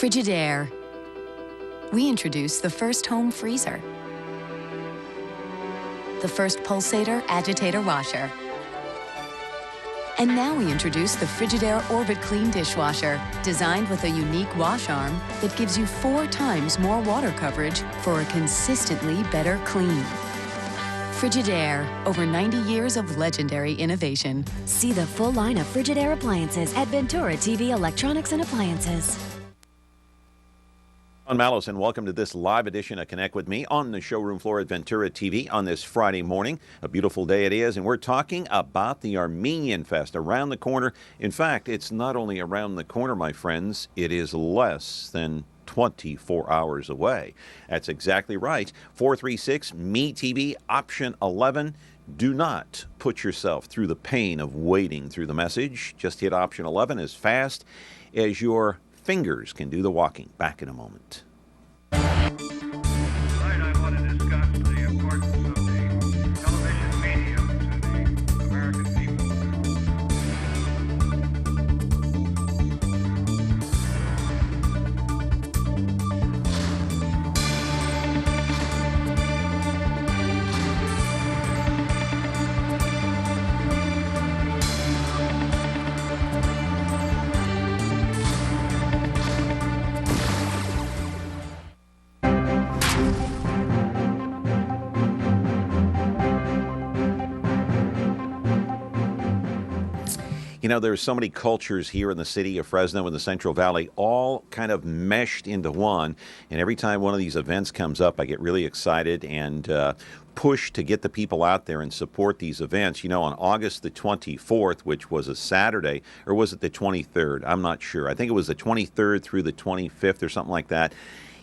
Frigidaire. We introduced the first home freezer, the first pulsator agitator washer, and now we introduce the Frigidaire Orbit Clean dishwasher, designed with a unique wash arm that gives you 4 times more water coverage for a consistently better clean. Frigidaire, over 90 years of legendary innovation. See the full line of Frigidaire appliances at Ventura TV Electronics and Appliances. I'm Mallows, and welcome to this live edition of Connect With Me on the showroom floor at Ventura TV on this Friday morning. A beautiful day it is, and we're talking about the Armenian Fest around the corner. In fact, it's not only around the corner, my friends, it is less than 24 hours away. That's exactly right. 436 MeTV option 11. Do not put yourself through the pain of waiting through the message. Just hit option 11 as fast as your fingers can do the walking. Back in a moment. Tonight I want to discuss the importance of the television medium to the American people. You know, there's so many cultures here in the city of Fresno in the Central Valley, all kind of meshed into one. And every time one of these events comes up, I get really excited and push to get the people out there and support these events. You know, on August the 24th, which was a Saturday, or was it the 23rd? I'm not sure. I think it was the 23rd through the 25th or something like that.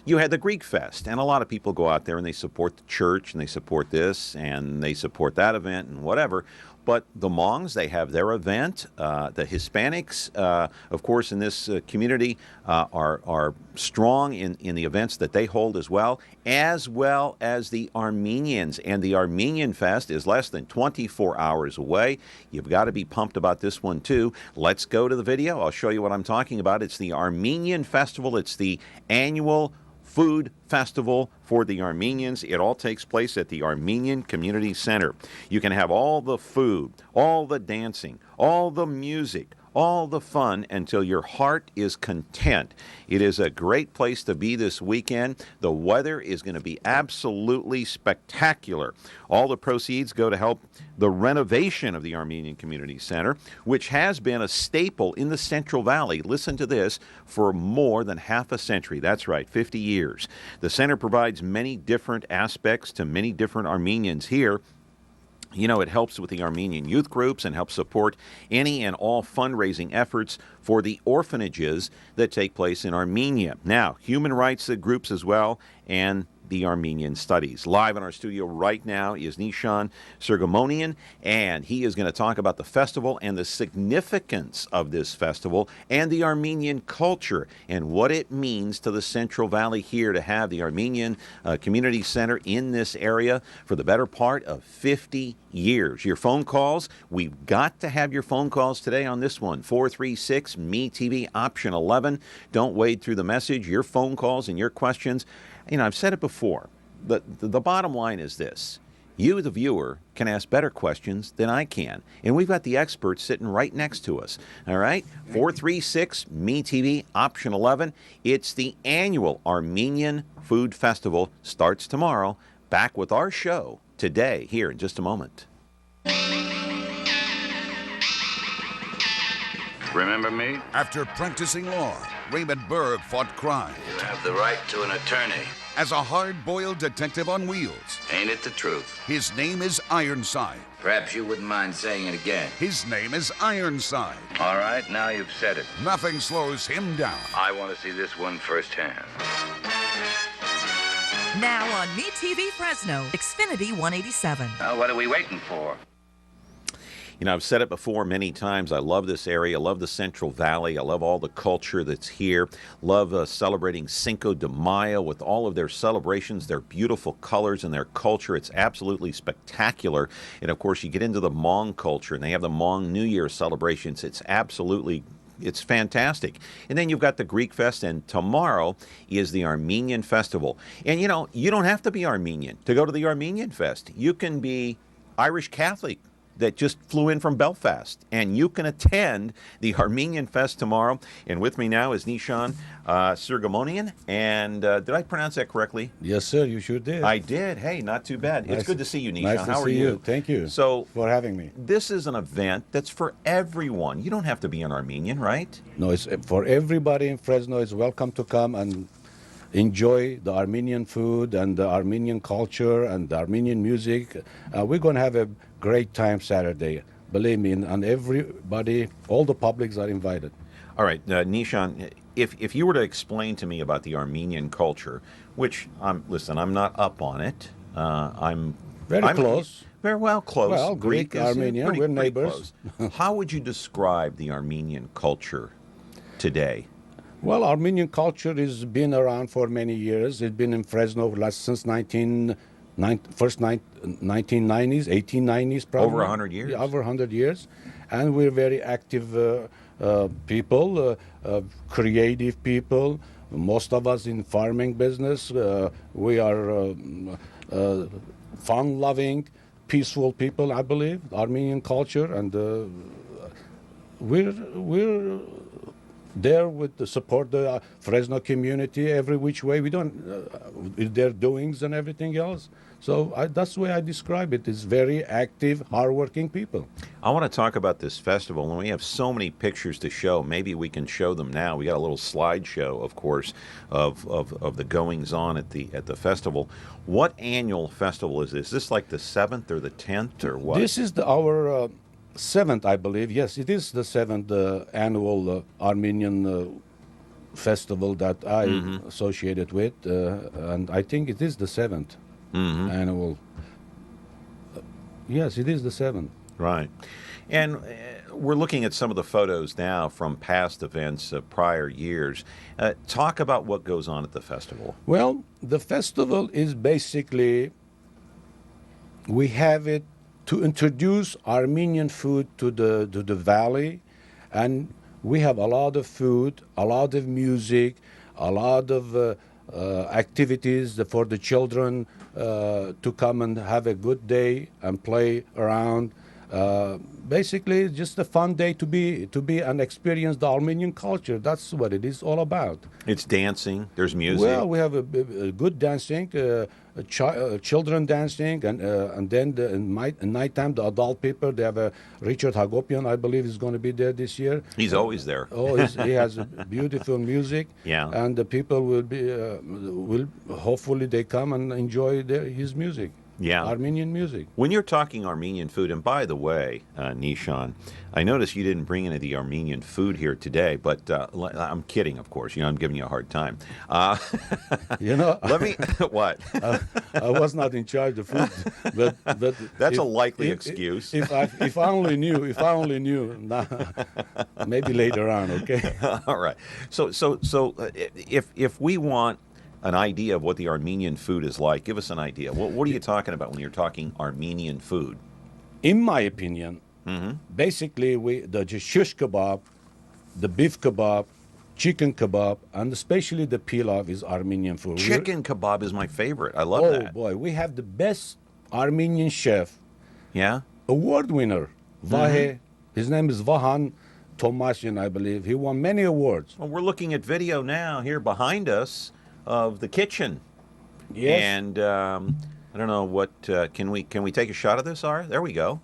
You had the Greek Fest, and a lot of people go out there and they support the church and they support this and they support that event and whatever. But the Hmongs, they have their event. The Hispanics, of course, in this community are strong in the events that they hold as well as the Armenians. And the Armenian Fest is less than 24 hours away. You've got to be pumped about this one, too. Let's go to the video. I'll show you what I'm talking about. It's the Armenian Festival. It's the annual food festival for the Armenians. It all takes place at the Armenian Community Center. You can have all the food, all the dancing, all the music, all the fun until your heart is content. It is a great place to be this weekend. The weather is going to be absolutely spectacular. All the proceeds go to help the renovation of the Armenian Community Center, which has been a staple in the Central Valley, listen to this, for more than half a century. That's right, 50 years. The center provides many different aspects to many different Armenians here. You know, it helps with the Armenian youth groups and helps support any and all fundraising efforts for the orphanages that take place in Armenia. Now, human rights groups as well, and the Armenian Studies. Live in our studio right now is Nishan Soghomonian, and he is going to talk about the festival and the significance of this festival and the Armenian culture and what it means to the Central Valley here to have the Armenian Community Center in this area for the better part of 50 years. Your phone calls, we've got to have your phone calls today on this one, 436 MeTV option 11. Don't wade through the message. Your phone calls and your questions. You know, I've said it before. The bottom line is this. You, the viewer, can ask better questions than I can. And we've got the experts sitting right next to us. All right? 436 MeTV option 11. It's the annual Armenian Food Festival. Starts tomorrow. Back with our show today here in just a moment. Remember me? After practicing law, Raymond Berg fought crime. You have the right to an attorney. As a hard-boiled detective on wheels, Ain't it the truth? his name is Ironside. Perhaps you wouldn't mind saying it again. His name is Ironside. All right, now you've said it. Nothing slows him down. I want to see this one firsthand. Now on MeTV Fresno, Xfinity 187. Now, what are we waiting for? You know, I've said it before many times. I love this area. I love the Central Valley. I love all the culture that's here. Love celebrating Cinco de Mayo with all of their celebrations, their beautiful colors and their culture. It's absolutely spectacular. And, of course, you get into the Hmong culture, and they have the Hmong New Year celebrations. It's absolutely It's fantastic. And then you've got the Greek Fest, and tomorrow is the Armenian Festival. And, you don't have to be Armenian to go to the Armenian Fest. You can be Irish Catholic that just flew in from Belfast, and you can attend the Armenian Fest tomorrow. And with me now is Nishan Soghomonian, and did I pronounce that correctly? Yes, sir, you sure did. I did. Hey, not too bad. It's good to see you, Nishan. Nice to How are see you? Thank you So for having me. this is an event that's for everyone. You don't have to be an Armenian, right? No, it's for everybody in Fresno. Is welcome to come and enjoy the Armenian food and the Armenian culture and the Armenian music. We're going to have a great time Saturday. Believe me, and everybody, all the publics are invited. All right, Nishan, if you were to explain to me about the Armenian culture, which I'm not up on it. I'm close. Very well close. Well, Greek, is Armenian, pretty we're neighbors. close. How would you describe the Armenian culture today? Well, Armenian culture has been around for many years. It's been in Fresno since 1990s, 1890s probably. Over 100 years? Yeah, over 100 years. And we're very active people, creative people. Most of us in farming business. We are fun-loving, peaceful people, I believe, Armenian culture. And we're there with the support the Fresno community every which way. We don't with their doings and everything else. So that's the way I describe it. It's very active, hardworking people. I want to talk about this festival, and we have so many pictures to show. Maybe we can show them now. We got a little slideshow, of course, of the goings on at the festival. What annual festival is this? Is this like the 7th or the 10th or what? This is our 7th, I believe. Yes, it is the 7th annual Armenian festival that I associated with, and I think it is the 7th annual. Yes, it is the 7th. Right. And we're looking at some of the photos now from past events of prior years. Talk about what goes on at the festival. Well, the festival is basically, we have it to introduce Armenian food to the valley, and we have a lot of food, a lot of music, a lot of activities for the children to come and have a good day and play around. Basically, just a fun day to be and experience the Armenian culture. That's what it is all about. It's dancing. There's music. Well, we have a good dancing, children dancing, and then in nighttime the adult people. They have Richard Hagopian, I believe, is going to be there this year. He's always there. Oh, he has beautiful music. Yeah. And the people will be hopefully they come and enjoy his music. Yeah. Armenian music. When you're talking Armenian food, and by the way, Nishan, I noticed you didn't bring any of the Armenian food here today, but I'm kidding, of course. I'm giving you a hard time. Let me, what? I was not in charge of food, but that's a likely excuse. If I only knew, nah, maybe later on, okay? All right. So if we want an idea of what the Armenian food is like, give us an idea. What are you talking about when you're talking Armenian food? In my opinion, basically the shish kebab, the beef kebab, chicken kebab, and especially the pilaf is Armenian food. Chicken kebab is my favorite. I love that. Oh boy, we have the best Armenian chef. Yeah? Award winner, Vahe. His name is Vahan Tomasian, I believe. He won many awards. Well, we're looking at video now here behind us of the kitchen. Yes. And I don't know what can we take a shot of this? There we go.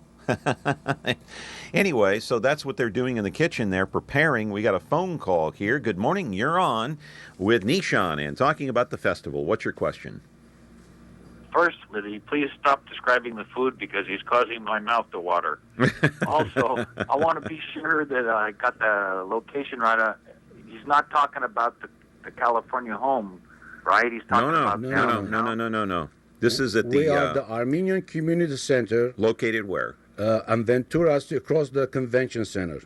Anyway, so that's what they're doing in the kitchen. They're preparing. We got a phone call here. Good morning. You're on with Nishan and talking about the festival. What's your question? First, will you please stop describing the food because he's causing my mouth to water. Also, I want to be sure that I got the location right. He's not talking about the California home, right? He's talking about No. This is at the... We are the Armenian Community Center. Located where? On Ventura, across the convention center.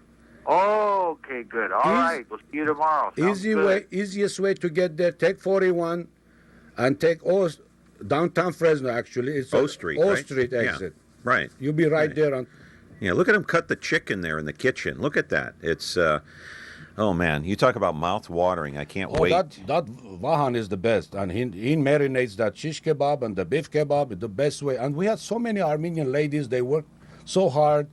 Oh, okay, good. All right, we'll see you tomorrow. Sounds good. Easiest way to get there, take 41 and take downtown Fresno, actually. It's O Street, O right? Street exit. Yeah, right. You'll be right there on... Yeah, look at him cut the chicken there in the kitchen. Look at that. It's Oh man, you talk about mouth-watering. I can't Oh, wait. that Vahan is the best, and he marinates that shish kebab and the beef kebab the best way. And we had so many Armenian ladies. They worked so hard.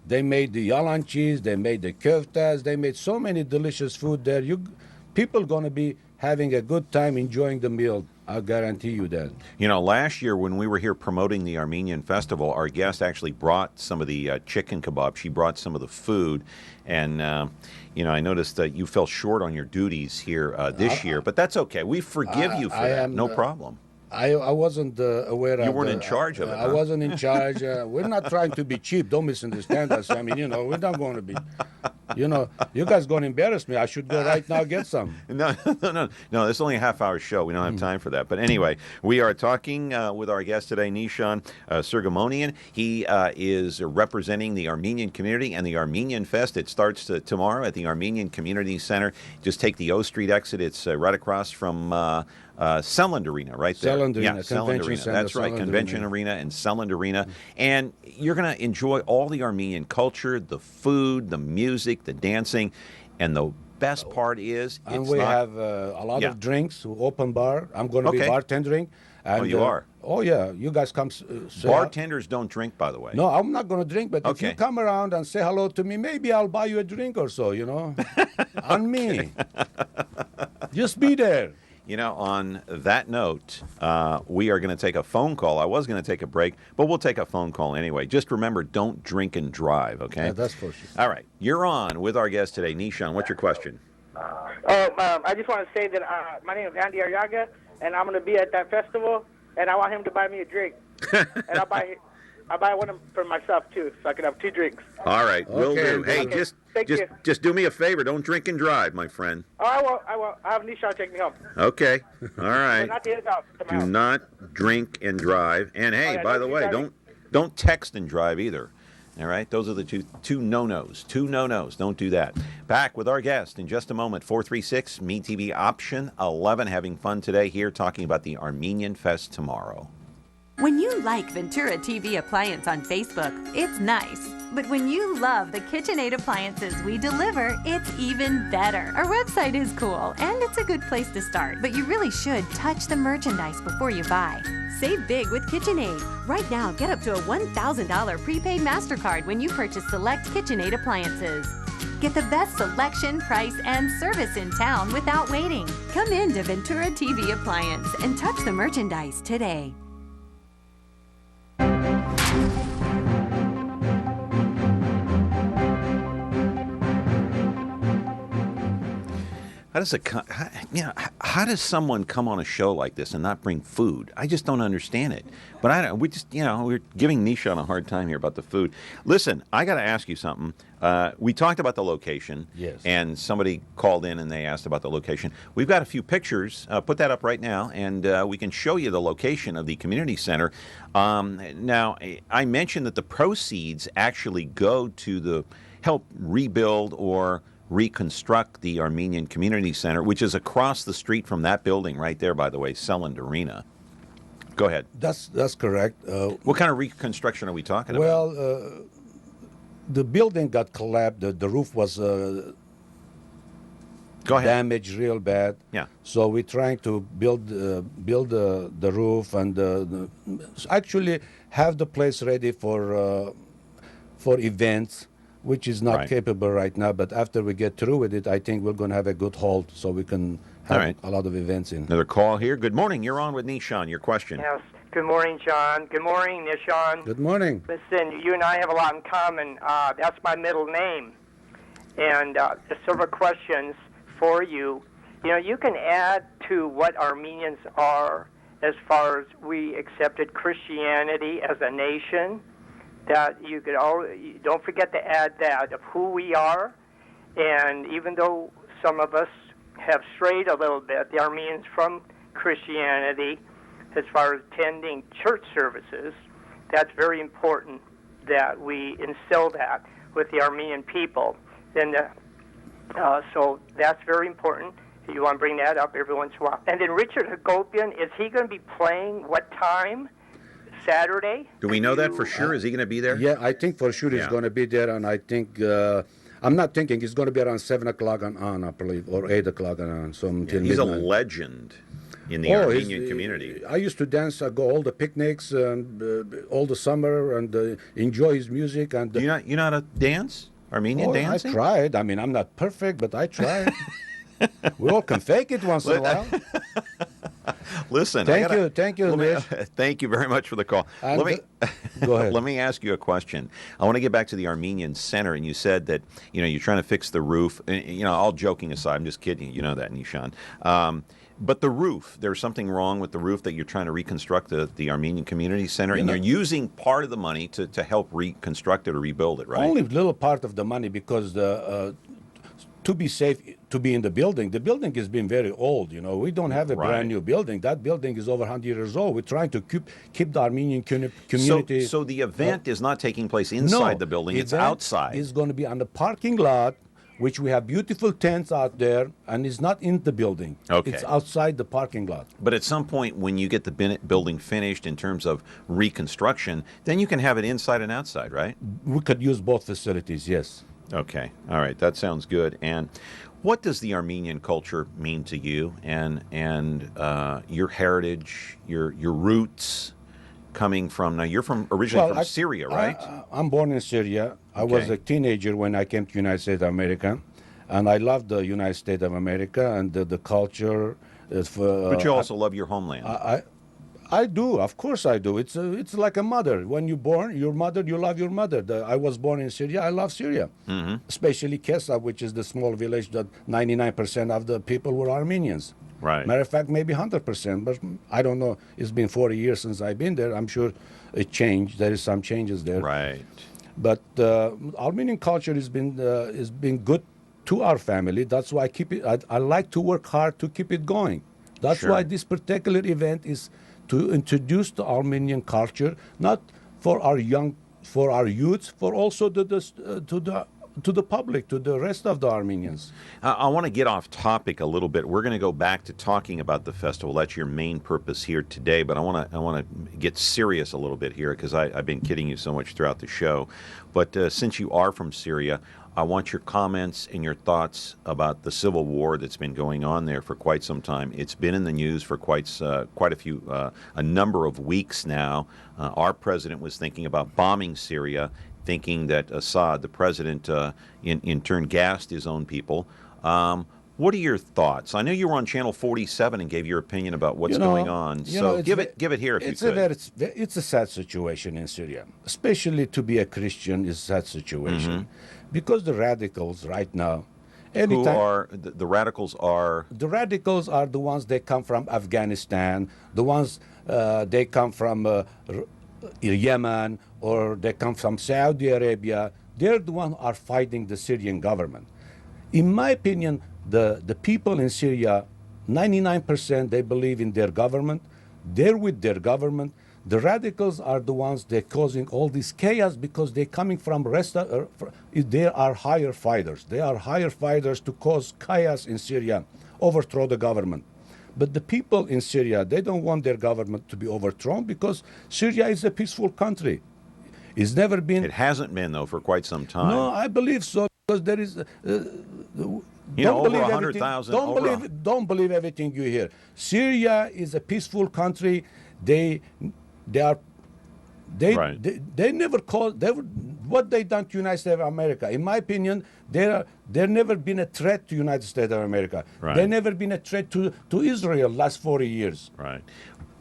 They made the yalanchis, they made the köftas, they made so many delicious food there. People gonna be having a good time enjoying the meal. I guarantee you that. You know, last year when we were here promoting the Armenian Festival, our guest actually brought some of the chicken kebab. She brought some of the food, and you know, I noticed that you fell short on your duties here this year, but that's okay. We forgive you for that. No problem. I wasn't aware of. You weren't in charge of it. I wasn't in charge. We're not trying to be cheap. Don't misunderstand us. I mean, you know, we're not going to be. You know, you guys going to embarrass me. I should go right now get some. No. It's only a half-hour show. We don't have time for that. But anyway, we are talking with our guest today, Nishan Soghomonian. He is representing the Armenian community and the Armenian Fest. It starts tomorrow at the Armenian Community Center. Just take the O Street exit. It's right across from Selland Arena, right there. Selland Arena, yeah, Selland Arena. Center, That's right, Selland Convention Arena and Selland Arena. And you're going to enjoy all the Armenian culture, the food, the music, the dancing, and the best part is and we have a lot of drinks, open bar. I'm going to be bartending. And, oh, you are? Oh, yeah. You guys come say Bartenders don't drink, by the way. No, I'm not going to drink, but if you come around and say hello to me, maybe I'll buy you a drink or so, you know, on me. Just be there. You know, on that note, we are going to take a phone call. I was going to take a break, but we'll take a phone call anyway. Just remember, don't drink and drive, okay? Yeah, that's for sure. All right. You're on with our guest today, Nishan. What's your question? I just want to say that my name is Andy Arriaga, and I'm going to be at that festival, and I want him to buy me a drink. And I'll buy one for myself, too, so I can have 2 drinks. All right, will do. Hey, just do me a favor. Don't drink and drive, my friend. Oh, I won't. I'll have Nishan take me home. Okay. All right. Not to his house, to my Do house. not drink and drive. And hey, by the way, don't text and drive either. All right? Those are the two no-nos. 2 no-nos. Don't do that. Back with our guest in just a moment. 436 MeTV option 11. Having fun today here talking about the Armenian Fest tomorrow. When you like Ventura TV Appliance on Facebook, it's nice. But when you love the KitchenAid appliances we deliver, it's even better. Our website is cool, and it's a good place to start. But you really should touch the merchandise before you buy. Save big with KitchenAid. Right now, get up to a $1,000 prepaid MasterCard when you purchase select KitchenAid appliances. Get the best selection, price, and service in town without waiting. Come in to Ventura TV Appliance and touch the merchandise today. How does someone come on a show like this and not bring food? I just don't understand it. But we're giving Nishan a hard time here about the food. Listen, I got to ask you something. We talked about the location. Yes. And somebody called in and they asked about the location. We've got a few pictures. Put that up right now, and we can show you the location of the community center. Now, I mentioned that the proceeds actually go to help rebuild or reconstruct the Armenian Community Center, which is across the street from that building right there, by the way, Selland Arena. Go ahead. That's correct. What kind of reconstruction are we talking about? Well, the building got collapsed. The roof was damaged real bad. Yeah. So we're trying to build the roof and actually have the place ready for events, which is not capable right now. But after we get through with it, I think we're going to have a good hold so we can have a lot of events in. Another call here. Good morning. You're on with Nishan. Your question. Yes. Good morning, John. Good morning, Nishan. Good morning. Listen, you and I have a lot in common. That's my middle name. And several questions for you. You know, you can add to what Armenians are as far as we accepted Christianity as a nation. That you could don't forget to add that of who we are. And even though some of us have strayed a little bit, the Armenians, from Christianity, as far as attending church services, that's very important that we instill that with the Armenian people. So that's very important. You want to bring that up every once in a while. And then Richard Hagopian, is he going to be playing what time? Saturday? Do we know that for sure? Is he going to be there? Yeah, I think for sure he's going to be there, and I think I'm not thinking it's going to be around 7 o'clock on, I believe, or 8 o'clock on. So until He's midnight. a legend in the Armenian community. I used to dance, go all the picnics and all the summer and enjoy his music. And You know how to dance? Armenian dancing? I tried. I mean, I'm not perfect, but I tried. We all can fake it once in a while. Listen, Thank you, Liz. Thank you very much for the call. And go ahead. Let me ask you a question. I want to get back to the Armenian Center, and you said that you're trying to fix the roof. And, all joking aside, I'm just kidding. You know that, Nishan. But the roof, there's something wrong with the roof that you're trying to reconstruct the Armenian Community Center, and you're using part of the money to help reconstruct it or rebuild it, right? Only a little part of the money because to be safe, to be in the building has been very old. We don't have a brand new building. That building is over 100 years old. We're trying to keep the Armenian community. So the event is not taking place inside the building, it's outside. It's going to be on the parking lot, which we have beautiful tents out there, and it's not in the building. Okay. It's outside the parking lot. But at some point, when you get the building finished in terms of reconstruction, then you can have it inside and outside, right? We could use both facilities, yes. Okay. All right. That sounds good. And what does the Armenian culture mean to you, and your heritage, your roots coming from? Now, you're originally from Syria, right? I'm born in Syria. I was a teenager when I came to the United States of America, and I love the United States of America and the culture. But you also love your homeland. I do, of course I do. It's like a mother. When you're born, your mother, you love your mother. I was born in Syria. I love Syria, especially Kesa, which is the small village that 99% of the people were Armenians. Right. Matter of fact, maybe 100%, but I don't know. It's been 40 years since I've been there. I'm sure it changed. There is some changes there. Right. But Armenian culture has been good to our family. That's why I keep it. I like to work hard to keep it going. That's why this particular event is to introduce the Armenian culture, not for our youths, for also to the public, to the rest of the Armenians. I want to get off topic a little bit. We're going to go back to talking about the festival. That's your main purpose here today. But I want to get serious a little bit here because I've been kidding you so much throughout the show. But since you are from Syria, I want your comments and your thoughts about the civil war that's been going on there for quite some time. It's been in the news for quite a number of weeks now. Our president was thinking about bombing Syria, thinking that Assad, the president, in turn gassed his own people. What are your thoughts? I know you were on Channel 47 and gave your opinion about what's going on. So give it here if you could. It's a sad situation in Syria, especially to be a Christian is a sad situation, because the radicals right now. Who are the radicals? The radicals are the ones that come from Afghanistan, the ones they come from Yemen, or they come from Saudi Arabia. They're the ones who are fighting the Syrian government. In my opinion, the people in Syria, 99% they believe in their government. They're with their government. The radicals are the ones that are causing all this chaos because they're coming from they are higher fighters. They are higher fighters to cause chaos in Syria, overthrow the government. But the people in Syria, they don't want their government to be overthrown because Syria is a peaceful country. It's never been. It hasn't been, though, for quite some time. No, I believe so because there is. Over 100,000. Don't believe everything you hear. Syria is a peaceful country. They never called. What they done to United States of America. In my opinion, they're never been a threat to United States of America. Right. They never been a threat to Israel last 40 years. Right.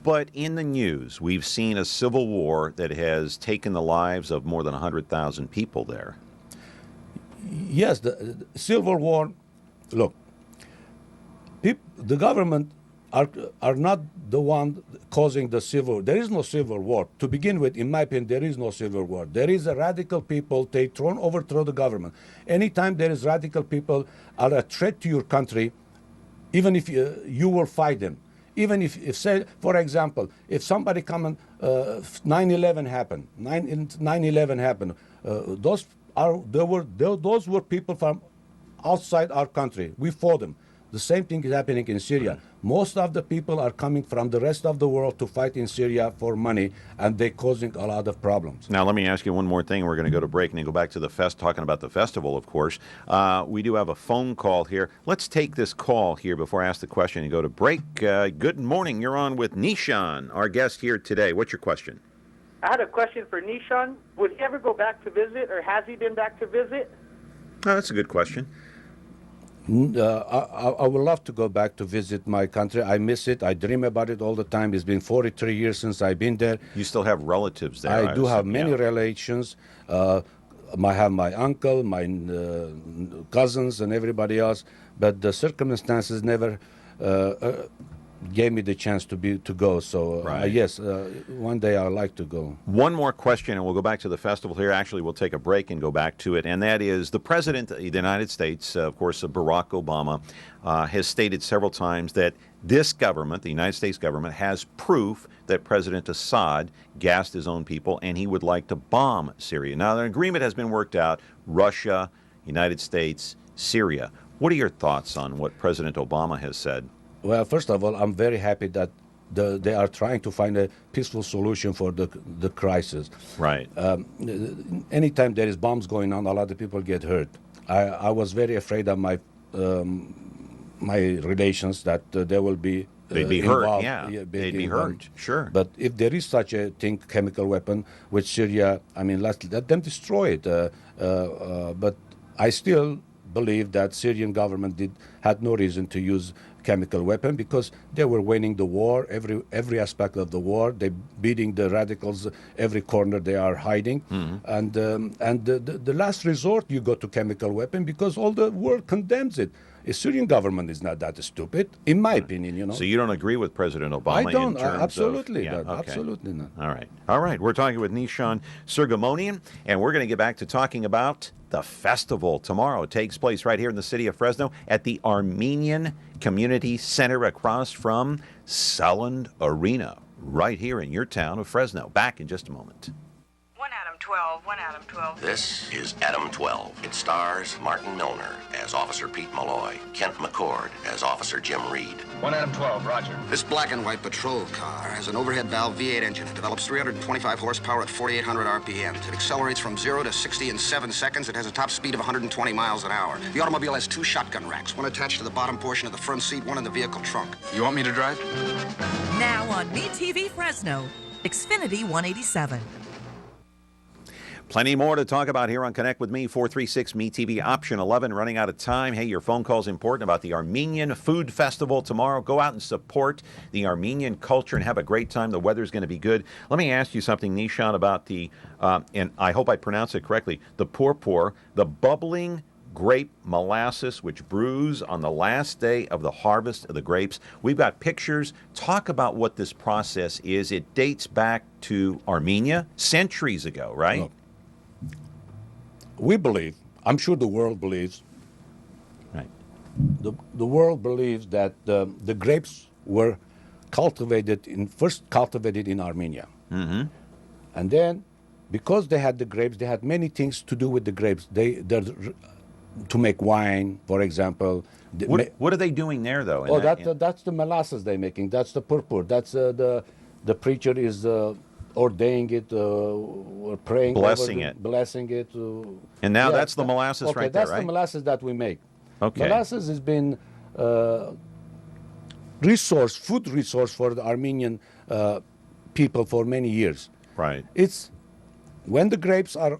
But in the news, we've seen a civil war that has taken the lives of more than 100,000 people there. Yes, the civil war. Look, the government are not the one causing the civil. There is no civil war to begin with. In my opinion, there is no civil war. There is a radical people. They overthrow the government. Anytime there is radical people are a threat to your country, even if you will fight them. Even if say, for example, if somebody come and 9/11 happened, 9/11 happened, those were people from outside our country. We fought them. The same thing is happening in Syria. Most of the people are coming from the rest of the world to fight in Syria for money, and they're causing a lot of problems. Now, let me ask you one more thing. We're going to go to break and then go back to the talking about the festival, of course. We do have a phone call here. Let's take this call here before I ask the question and go to break. Good morning. You're on with Nishan, our guest here today. What's your question? I had a question for Nishan. Would he ever go back to visit, or has he been back to visit? Oh, that's a good question. I would love to go back to visit my country. I miss it. I dream about it all the time. It's been 43 years since I've been there. You still have relatives there? I do have many relations. I have my uncle, my cousins, and everybody else. But the circumstances never gave me the chance to go. So yes, one day I'd like to go. One more question, and we'll go back to the festival here. Actually, we'll take a break and go back to it, and that is the President of the United States, of course, Barack Obama, has stated several times that this government, the United States government, has proof that President Assad gassed his own people, and he would like to bomb Syria. Now, an agreement has been worked out, Russia, United States, Syria. What are your thoughts on what President Obama has said? Well, first of all, I'm very happy that they are trying to find a peaceful solution for the crisis. Right. Anytime there is bombs going on, a lot of people get hurt. I was very afraid of my relations that they will be they'd be hurt. Yeah, they'd be hurt. Sure. But if there is such a thing, chemical weapon, with Syria, I mean, let them destroy it. But I still believe that Syrian government had no reason to use chemical weapon because they were winning the war, every aspect of the war. They're beating the radicals every corner they are hiding. And the last resort you go to chemical weapon because all the world condemns it. The Syrian government is not that stupid, in my opinion, you know. So you don't agree with President Obama? I don't, in terms absolutely of, not, absolutely not. All right. We're talking with Nishan Soghomonian, and we're going to get back to talking about the festival tomorrow. It takes place right here in the city of Fresno at the Armenian Community Center across from Selland Arena, right here in your town of Fresno. Back in just a moment. 1 Adam 12. This is Adam 12. It stars Martin Milner as Officer Pete Malloy, Kent McCord as Officer Jim Reed. 1 Adam 12, roger. This black and white patrol car has an overhead valve V8 engine. It develops 325 horsepower at 4,800 RPMs. It accelerates from 0 to 60 in 7 seconds. It has a top speed of 120 miles an hour. The automobile has 2 shotgun racks, one attached to the bottom portion of the front seat, one in the vehicle trunk. You want me to drive? Now on MeTV Fresno, Xfinity 187. Plenty more to talk about here on Connect with Me, 436 MeTV, option 11, running out of time. Hey, your phone call is important about the Armenian Food Festival tomorrow. Go out and support the Armenian culture and have a great time. The weather's going to be good. Let me ask you something, Nishan, about the, and I hope I pronounce it correctly, the purpur, the bubbling grape molasses, which brews on the last day of the harvest of the grapes. We've got pictures. Talk about what this process is. It dates back to Armenia centuries ago, right? Look, we believe, I'm sure the world believes, right? The world believes that the grapes were first cultivated in Armenia. Mm-hmm. And then, because they had the grapes, they had many things to do with the grapes. They're to make wine, for example. What are they doing there, though? That's the molasses they're making. That's the purpur. That's the preacher is ordaining it, or praying, blessing it. And now that's the molasses right there, right? That's the molasses that we make. Okay. Molasses has been food resource for the Armenian people for many years. Right. It's when the grapes are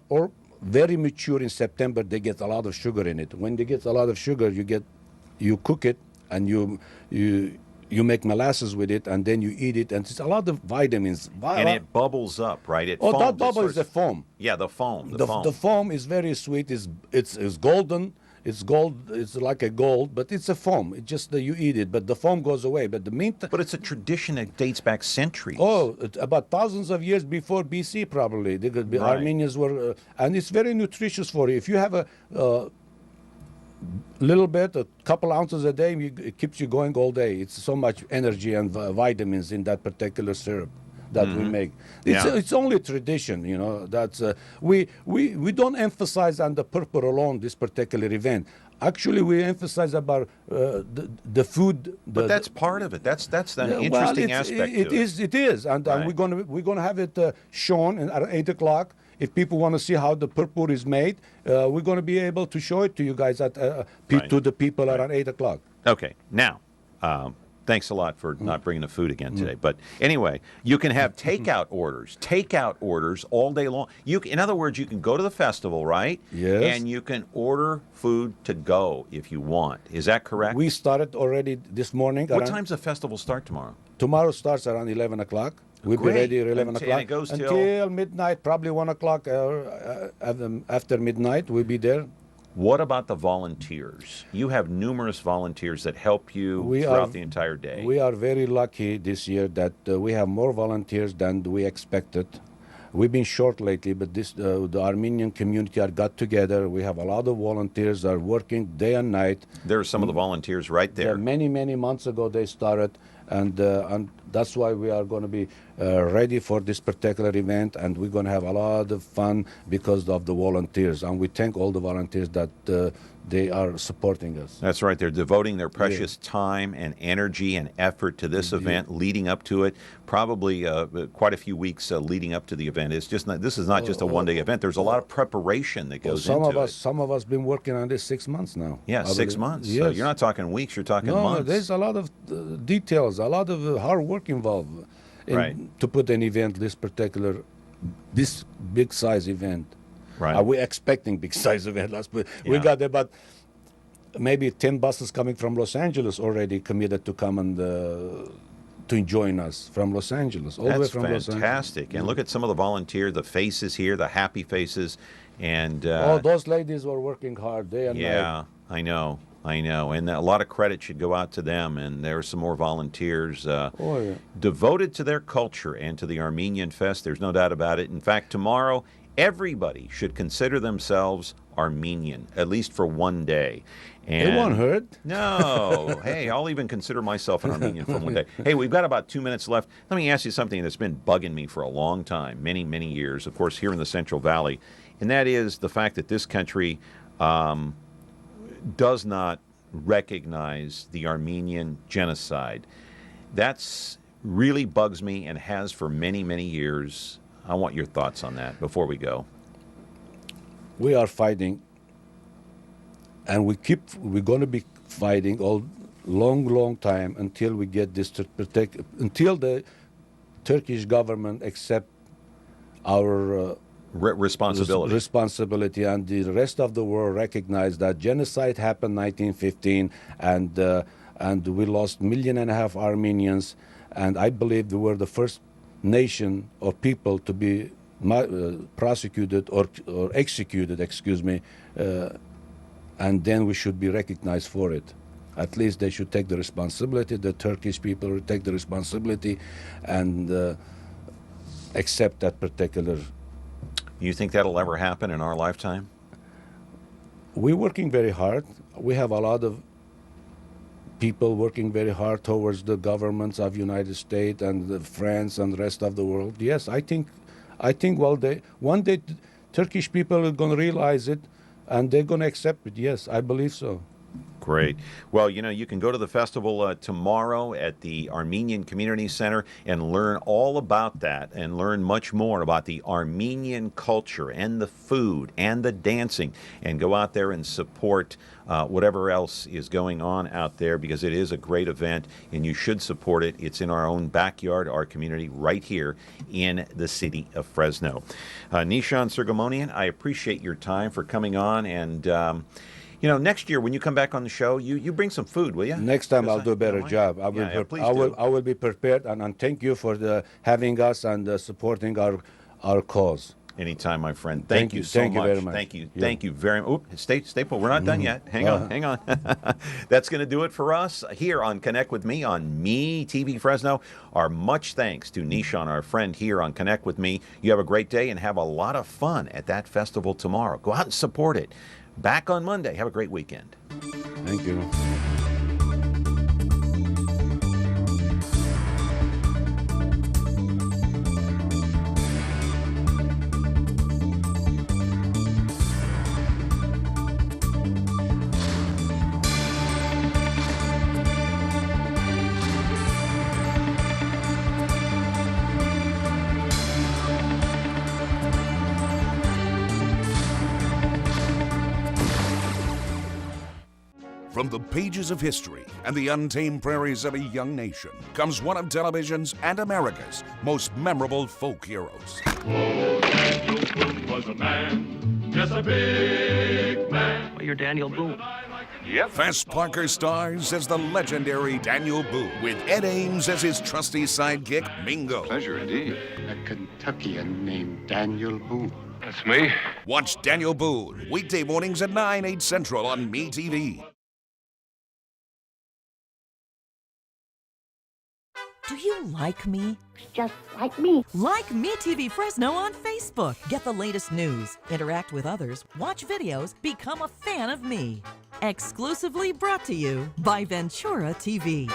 very mature in September, they get a lot of sugar in it. When they get a lot of sugar, you cook it and you make molasses with it, and then you eat it, and it's a lot of vitamins. And it bubbles up, right? It foams. That bubble is the foam. Yeah, the foam. The foam is very sweet. It's golden. It's gold. It's like a gold, but it's a foam. It's just that you eat it, but the foam goes away. But But it's a tradition that dates back centuries. Oh, about thousands of years before BC, probably. Right. Armenians were, and it's very nutritious for you. If you have a little bit, a couple ounces a day, it keeps you going all day. It's so much energy and vitamins in that particular syrup that we make. It's only tradition, you know. That's we don't emphasize on the purpur alone this particular event. Actually, we emphasize about the food. But that's part of it. That's an Yeah, interesting aspect to it. It is, and Right. we're gonna have it shown at 8 o'clock. If people want to see how the purpur is made, we're gonna be able to show it to you guys at to the people around 8 o'clock. Okay. Now, thanks a lot for not bringing the food again today. But anyway, you can have takeout orders all day long. In other words, you can go to the festival, right? Yes. And you can order food to go if you want. Is that correct? We started already this morning. What time's the festival start tomorrow? Tomorrow starts around 11 o'clock. We'll Great. be ready at 11 And o'clock. it goes until midnight, probably 1 o'clock. After midnight, we'll be there. What about the volunteers? You have numerous volunteers that help you throughout the entire day. We are very lucky this year that we have more volunteers than we expected. We've been short lately, but the Armenian community are got together. We have a lot of volunteers that are working day and night. There are some of the volunteers right there. Many, many months ago they started, and that's why we are going to be ready for this particular event, and we're going to have a lot of fun because of the volunteers. And we thank all the volunteers that they are supporting us. That's right. They're devoting their precious time and energy and effort to this event, leading up to it. Probably quite a few weeks leading up to the event. It's just not. This is not just a one-day event. There's a lot of preparation that goes into it. Some of us been working on this 6 months now. Yeah, 6 months. Yes. So you're not talking weeks. You're talking No, months. there's a lot of details, a lot of hard work involved to put an event this big size event. Right. Are we expecting big size event? We got about maybe 10 buses coming from Los Angeles already committed to come and to join us from Los Angeles, all the way from Los Angeles. That's fantastic. And look at some of the volunteers, the faces here, the happy faces, and those ladies were working hard day and night. Yeah, I know, and a lot of credit should go out to them. And there are some more volunteers devoted to their culture and to the Armenian Fest. There's no doubt about it. In fact, tomorrow, everybody should consider themselves Armenian, at least for one day. And it won't hurt. No. Hey, I'll even consider myself an Armenian for one day. Hey, we've got about 2 minutes left. Let me ask you something that's been bugging me for a long time, many, many years, of course, here in the Central Valley, and that is the fact that this country does not recognize the Armenian genocide. That's really bugs me and has for many, many years. I want your thoughts on that before we go. We are fighting, and we're going to be fighting all long time until we get this until the Turkish government accept our responsibility, and the rest of the world recognize that genocide happened 1915, and we lost 1.5 million Armenians, and I believe we were the first nation or people to be prosecuted or executed, and then we should be recognized for it. At least they should take the responsibility. The Turkish people will take the responsibility and accept that particular. You think that'll ever happen in our lifetime? We're working very hard. We have a lot of people working very hard towards the governments of United States and France and the rest of the world. Yes, I think one day Turkish people are going to realize it and they're going to accept it. Yes, I believe so. Great. Well, you can go to the festival tomorrow at the Armenian Community Center and learn all about that and learn much more about the Armenian culture and the food and the dancing, and go out there and support whatever else is going on out there, because it is a great event and you should support it. It's in our own backyard, our community right here in the city of Fresno. Nishan Soghomonian, I appreciate your time for coming on, and next year when you come back on the show, you bring some food, will you? Next time I'll do a better job. I will be prepared, and thank you for having us and supporting our cause. Anytime, my friend. Thank you so much. Thank you very much. Thank you. Yeah. Thank you very much. Stay put. We're not done yet. Hang on. That's going to do it for us here on Connect with Me on MeTV Fresno. Our much thanks to Nishan, our friend here on Connect with Me. You have a great day and have a lot of fun at that festival tomorrow. Go out and support it. Back on Monday. Have a great weekend. Thank you. From the pages of history and the untamed prairies of a young nation comes one of television's and America's most memorable folk heroes. Daniel Boone was a man, yes, a big man. Well, you're Daniel Boone. Yep. Fess Parker stars as the legendary Daniel Boone, with Ed Ames as his trusty sidekick, Mingo. Pleasure indeed. A Kentuckian named Daniel Boone. That's me. Watch Daniel Boone weekday mornings at 9, 8 Central on MeTV. Do you like me? Just like me. Like MeTV Fresno on Facebook. Get the latest news, interact with others, watch videos, become a fan of me. Exclusively brought to you by Ventura TV.